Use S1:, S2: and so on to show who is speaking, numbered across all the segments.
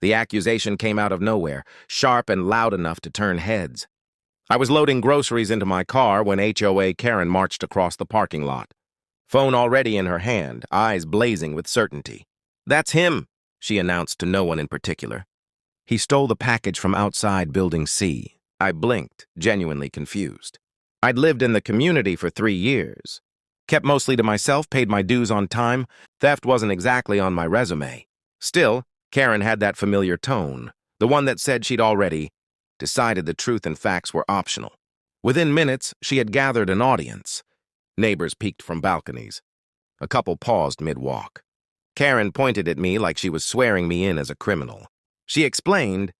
S1: The accusation came out of nowhere, sharp and loud enough to turn heads. I was loading groceries into my car when HOA Karen marched across the parking lot. Phone already in her hand, eyes blazing with certainty. "That's him," she announced to no one in particular. "He stole the package from outside Building C." I blinked, genuinely confused. I'd lived in the community for 3 years. Kept mostly to myself, paid my dues on time. Theft wasn't exactly on my resume. Still, Karen had that familiar tone, the one that said she'd already decided the truth and facts were optional. Within minutes, she had gathered an audience. Neighbors peeked from balconies. A couple paused mid-walk. Karen pointed at me like she was swearing me in as a criminal. She explained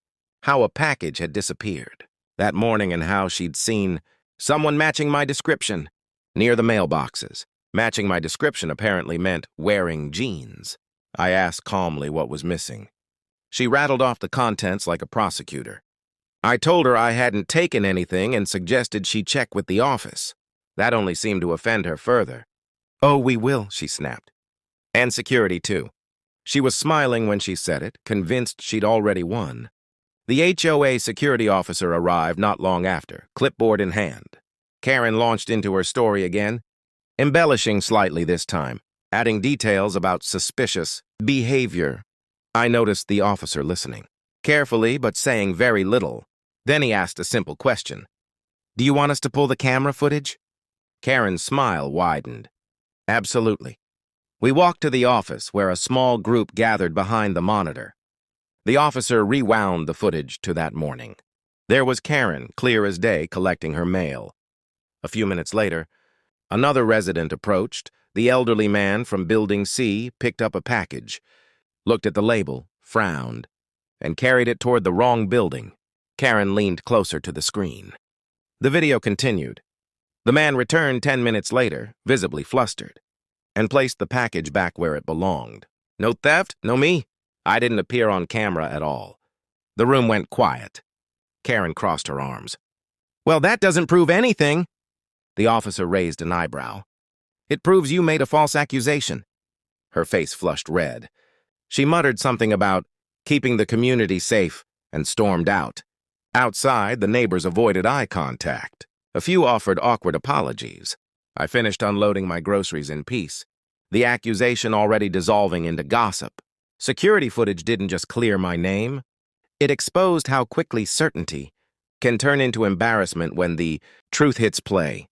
S1: how a package had disappeared that morning and how she'd seen someone matching my description near the mailboxes. Matching my description apparently meant wearing jeans. I asked calmly what was missing. She rattled off the contents like a prosecutor. I told her I hadn't taken anything and suggested she check with the office. That only seemed to offend her further. "Oh, we will," she snapped. "And security, too." She was smiling when she said it, convinced she'd already won. The HOA security officer arrived not long after, clipboard in hand. Karen launched into her story again, embellishing slightly this time, adding details about suspicious behavior. I noticed the officer listening, carefully but saying very little. Then he asked a simple question. "Do you want us to pull the camera footage?" Karen's smile widened. "Absolutely." We walked to the office where a small group gathered behind the monitor. The officer rewound the footage to that morning. There was Karen, clear as day, collecting her mail. A few minutes later, another resident approached. The elderly man from Building C picked up a package, looked at the label, frowned, and carried it toward the wrong building. Karen leaned closer to the screen. The video continued. The man returned 10 minutes later, visibly flustered, and placed the package back where it belonged. "No theft? No me? I didn't appear on camera at all." The room went quiet. Karen crossed her arms. "Well, that doesn't prove anything." The officer raised an eyebrow. "It proves you made a false accusation." Her face flushed red. She muttered something about keeping the community safe and stormed out. Outside, the neighbors avoided eye contact. A few offered awkward apologies. I finished unloading my groceries in peace, the accusation already dissolving into gossip. Security footage didn't just clear my name. It exposed how quickly certainty can turn into embarrassment when the truth hits play.